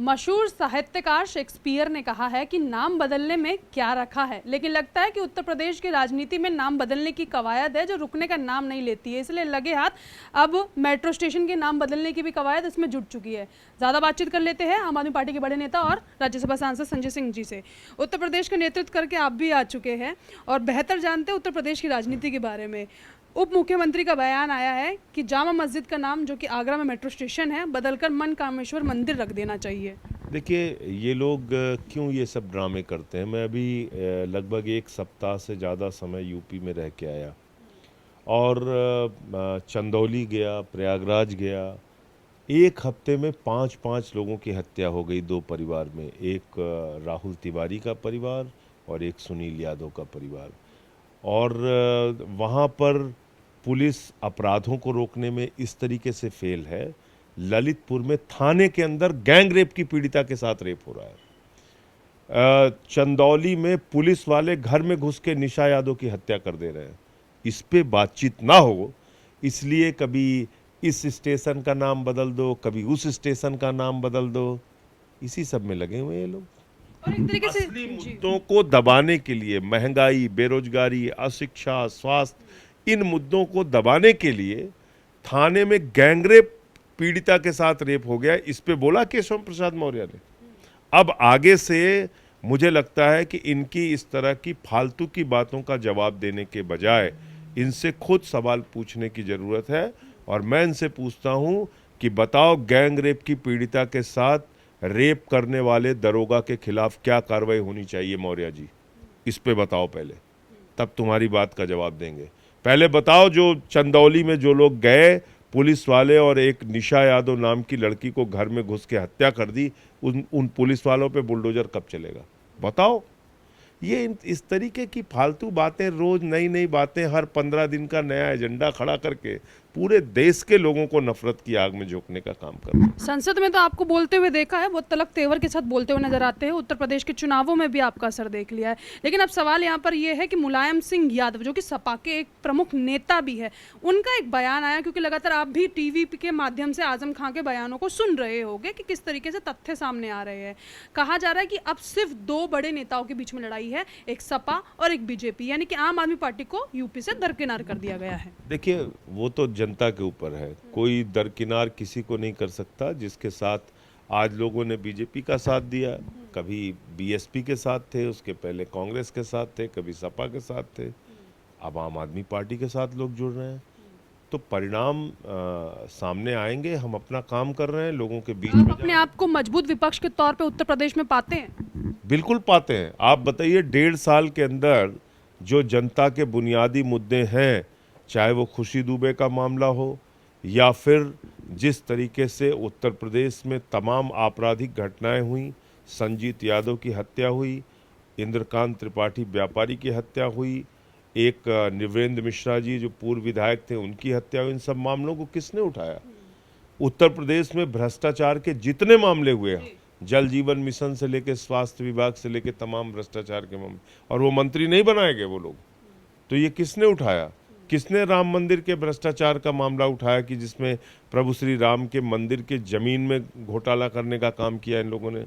मशहूर साहित्यकार शेक्सपियर ने कहा है कि नाम बदलने में क्या रखा है, लेकिन लगता है कि उत्तर प्रदेश की राजनीति में नाम बदलने की कवायद है जो रुकने का नाम नहीं लेती है। इसलिए लगे हाथ अब मेट्रो स्टेशन के नाम बदलने की भी कवायद इसमें जुट चुकी है। ज़्यादा बातचीत कर लेते हैं आम आदमी पार्टी के बड़े नेता और राज्यसभा सांसद संजय सिंह जी से। उत्तर प्रदेश का नेतृत्व करके आप भी आ चुके हैं और बेहतर जानते हैं उत्तर प्रदेश की राजनीति के बारे में। उप मुख्यमंत्री का बयान आया है कि जामा मस्जिद का नाम, जो कि आगरा में मेट्रो स्टेशन है, बदलकर मन कामेश्वर मंदिर रख देना चाहिए। देखिए, ये लोग क्यों ये सब ड्रामे करते हैं। मैं अभी लगभग एक सप्ताह से ज़्यादा समय यूपी में रह के आया और चंदौली गया, प्रयागराज गया। एक हफ्ते में 5 लोगों की हत्या हो गई, 2 परिवार में। एक राहुल तिवारी का परिवार और एक सुनील यादव का परिवार। और वहाँ पर पुलिस अपराधों को रोकने में इस तरीके से फेल है। ललितपुर में थाने के अंदर गैंग रेप की पीड़िता के साथ रेप हो रहा है। चंदौली में पुलिस वाले घर में घुस के निशा यादव की हत्या कर दे रहे हैं। इस पे बातचीत ना हो, इसलिए कभी इस स्टेशन का नाम बदल दो, कभी उस स्टेशन का नाम बदल दो, इसी सब में लगे हुए हैं ये लोग। और एक तरीके से असली मुद्दों को दबाने के लिए, महंगाई, बेरोजगारी, अशिक्षा, स्वास्थ्य, इन मुद्दों को दबाने के लिए थाने में गैंगरेप पीड़िता के साथ रेप हो गया, इस पे बोला केशव प्रसाद मौर्य ने। अब आगे से मुझे लगता है कि इनकी इस तरह की फालतू की बातों का जवाब देने के बजाय इनसे खुद सवाल पूछने की जरूरत है। और मैं इनसे पूछता हूं कि बताओ, गैंग रेप की पीड़िता के साथ रेप करने वाले दरोगा के खिलाफ क्या कार्रवाई होनी चाहिए मौर्य जी? इस पे बताओ पहले, तब तुम्हारी बात का जवाब देंगे। पहले बताओ, जो चंदौली में जो लोग गए, पुलिस वाले, और एक निशा यादव नाम की लड़की को घर में घुस के हत्या कर दी, उन पुलिस वालों पे बुलडोजर कब चलेगा? बताओ। ये इस तरीके की फालतू बातें, रोज नई नई बातें, हर 15 दिन का नया एजेंडा खड़ा करके पूरे देश के लोगों को नफरत की आग में झोंकने का काम कर रहे हैं। संसद में तो आपको बोलते हुए देखा है, बहुत तलक तेवर के साथ बोलते हुए नजर आते हैं। उत्तर प्रदेश के चुनावों में भी आपका असर देख लिया है। लेकिन अब सवाल यहाँ पर यह है कि मुलायम सिंह यादव, जो कि सपा के एक प्रमुख नेता भी है, उनका एक बयान आया, क्योंकि लगातार आप भी टीवी के माध्यम से आजम खां के बयानों को सुन रहे होंगे कि किस तरीके से तथ्य सामने आ रहे हैं। कहा जा रहा है कि अब सिर्फ 2 बड़े नेताओं के बीच में लड़ाई है, एक सपा और एक बीजेपी, यानी कि आम आदमी पार्टी को यूपी से दरकिनार कर दिया गया है। देखिए, वो तो जनता के ऊपर है, कोई दरकिनार किसी को नहीं कर सकता। जिसके साथ आज लोगों ने बीजेपी का साथ दिया, कभी बीएसपी के साथ थे, उसके पहले कांग्रेस के साथ थे, कभी सपा के साथ थे, अब आम आदमी पार्टी के साथ लोग जुड़ रहे हैं। तो परिणाम सामने आएंगे। हम अपना काम कर रहे हैं, लोगों के बीच में। अपने आप को मजबूत विपक्ष के तौर पे उत्तर प्रदेश में पाते हैं? बिल्कुल पाते हैं। आप बताइए, 1.5 साल के अंदर जो जनता के बुनियादी मुद्दे हैं, चाहे वो खुशी दुबे का मामला हो या फिर जिस तरीके से उत्तर प्रदेश में तमाम आपराधिक घटनाएं हुई, संजीत यादव की हत्या हुई, इंद्रकांत त्रिपाठी व्यापारी की हत्या हुई, एक निवरेंद्र मिश्रा जी जो पूर्व विधायक थे, उनकी हत्या हुई, इन सब मामलों को किसने उठाया? उत्तर प्रदेश में भ्रष्टाचार के जितने मामले हुए हैं, जल जीवन मिशन से लेकर स्वास्थ्य विभाग से लेकर तमाम भ्रष्टाचार के मामले, और वो मंत्री नहीं बनाए गए वो लोग, तो ये किसने उठाया? किसने राम मंदिर के भ्रष्टाचार का मामला उठाया कि जिसमें प्रभु श्री राम के मंदिर के जमीन में घोटाला करने का काम किया इन लोगों ने?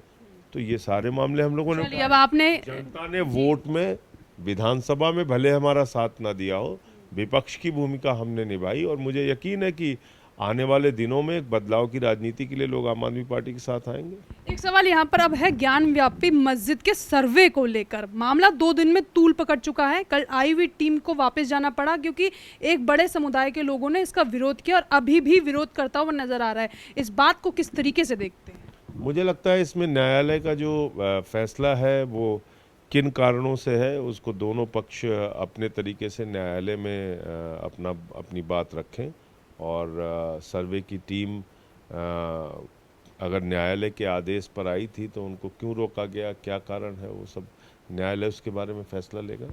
तो ये सारे मामले हम लोगों ने। अब आपने, जनता ने वोट में, विधानसभा में भले हमारा साथ ना दिया हो, विपक्ष की भूमिका हमने निभाई, और मुझे यकीन है कि आने वाले दिनों में एक बदलाव की राजनीति के लिए लोग आम आदमी पार्टी के साथ आएंगे। एक सवाल यहाँ पर अब है ज्ञान व्यापी मस्जिद के सर्वे को लेकर। मामला 2 दिन में तूल पकड़ चुका है। कल आई हुई टीम को वापस जाना पड़ा क्योंकि एक बड़े समुदाय के लोगों ने इसका विरोध किया और अभी भी विरोध करता हुआ नजर आ रहा है। इस बात को किस तरीके से देखते हैं? मुझे लगता है इसमें न्यायालय का जो फैसला है वो किन कारणों से है, उसको दोनों पक्ष अपने तरीके से न्यायालय में अपनी बात रखें। और सर्वे की टीम अगर न्यायालय के आदेश पर आई थी तो उनको क्यों रोका गया, क्या कारण है, वो सब न्यायालय उसके बारे में फैसला लेगा।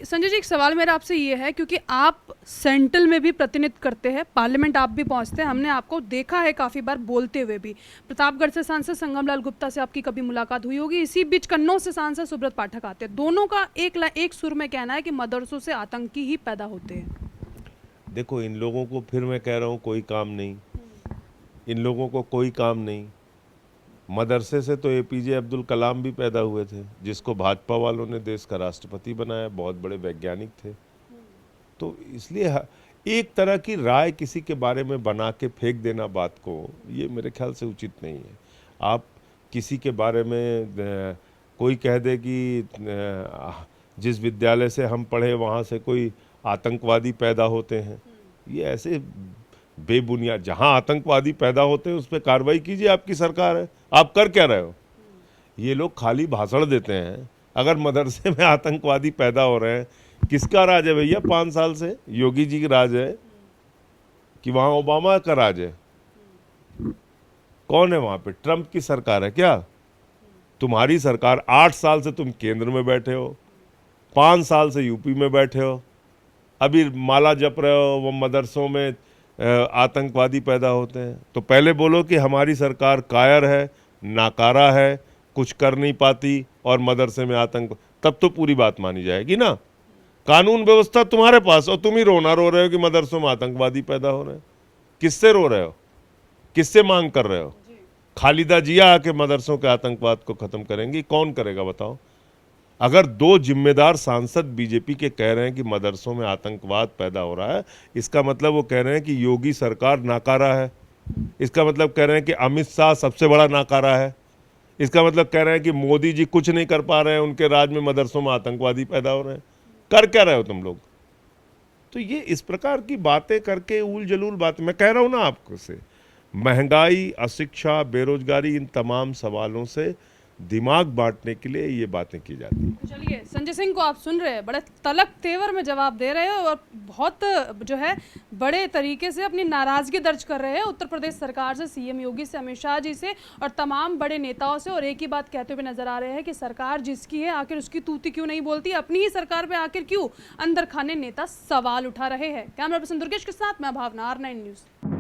संजय जी एक सवाल मेरा आपसे ये है, क्योंकि आप सेंट्रल में भी प्रतिनिधित्व करते हैं, पार्लियामेंट आप भी पहुंचते हैं, हमने आपको देखा है काफ़ी बार बोलते हुए भी। प्रतापगढ़ से सांसद संगम लाल गुप्ता से आपकी कभी मुलाकात हुई होगी, इसी बीच कन्नौज से सांसद सुब्रत पाठक आते हैं। दोनों का एक सुर में कहना है कि मदरसों से आतंकी ही पैदा होते हैं। देखो, इन लोगों को फिर मैं कह रहा हूँ, कोई काम नहीं, इन लोगों को कोई काम नहीं। मदरसे से तो एपीजे अब्दुल कलाम भी पैदा हुए थे, जिसको भाजपा वालों ने देश का राष्ट्रपति बनाया, बहुत बड़े वैज्ञानिक थे। तो इसलिए एक तरह की राय किसी के बारे में बना के फेंक देना बात को, ये मेरे ख्याल से उचित नहीं है। आप किसी के बारे में कोई कह दे कि जिस विद्यालय से हम पढ़े वहाँ से कोई आतंकवादी पैदा होते हैं, ये ऐसे बेबुनियाद, जहाँ आतंकवादी पैदा होते हैं उस पर कार्रवाई कीजिए, आपकी सरकार है, आप कर क्या रहे हो? ये लोग खाली भाषण देते हैं। अगर मदरसे में आतंकवादी पैदा हो रहे हैं, किसका राज है भैया? 5 साल से योगी जी का राज है कि वहाँ ओबामा का राज है? कौन है वहाँ पे? ट्रंप की सरकार है क्या? तुम्हारी सरकार 8 साल से तुम केंद्र में बैठे हो, 5 साल से यूपी में बैठे हो, अभी माला जप रहे हो वो मदरसों में आतंकवादी पैदा होते हैं। तो पहले बोलो कि हमारी सरकार कायर है, नाकारा है, कुछ कर नहीं पाती और मदरसे में आतंक, तब तो पूरी बात मानी जाएगी ना। कानून व्यवस्था तुम्हारे पास और तुम ही रो रहे हो कि मदरसों में आतंकवादी पैदा हो रहे हैं। किससे रो रहे हो? किससे मांग कर रहे हो? खालिदा जिया आके मदरसों के आतंकवाद को खत्म करेंगी? कौन करेगा बताओ? अगर 2 जिम्मेदार सांसद बीजेपी के कह रहे हैं कि मदरसों में आतंकवाद पैदा हो रहा है, इसका मतलब वो कह रहे हैं कि योगी सरकार नाकारा है। इसका मतलब कह रहे हैं कि अमित शाह सबसे बड़ा नाकारा है। इसका मतलब कह रहे हैं कि मोदी जी कुछ नहीं कर पा रहे हैं, उनके राज में मदरसों में आतंकवादी पैदा हो रहे हैं। कर क्या रहे हो तुम लोग? तो ये इस प्रकार की बातें करके उल जलूल बात, मैं कह रहा हूँ ना आपको से, महंगाई, अशिक्षा, बेरोजगारी, इन तमाम सवालों से दिमाग बांटने के लिए ये बातें की जाती हैं। चलिए, संजय सिंह को आप सुन रहे हैं, बड़े तलक तेवर में जवाब दे रहे हो और बहुत जो है बड़े तरीके से अपनी नाराजगी दर्ज कर रहे हैं उत्तर प्रदेश सरकार से, सीएम योगी से, अमित शाह जी से और तमाम बड़े नेताओं से, और एक ही बात कहते हुए नजर आ रहे हैं कि सरकार जिसकी है आखिर उसकी तूती क्यों नहीं बोलती, अपनी ही सरकार पे आखिर क्यों अंदर खाने नेता सवाल उठा रहे हैं। कैमरा पर्सन दुर्गेश के साथ मैं भावना, R9 न्यूज।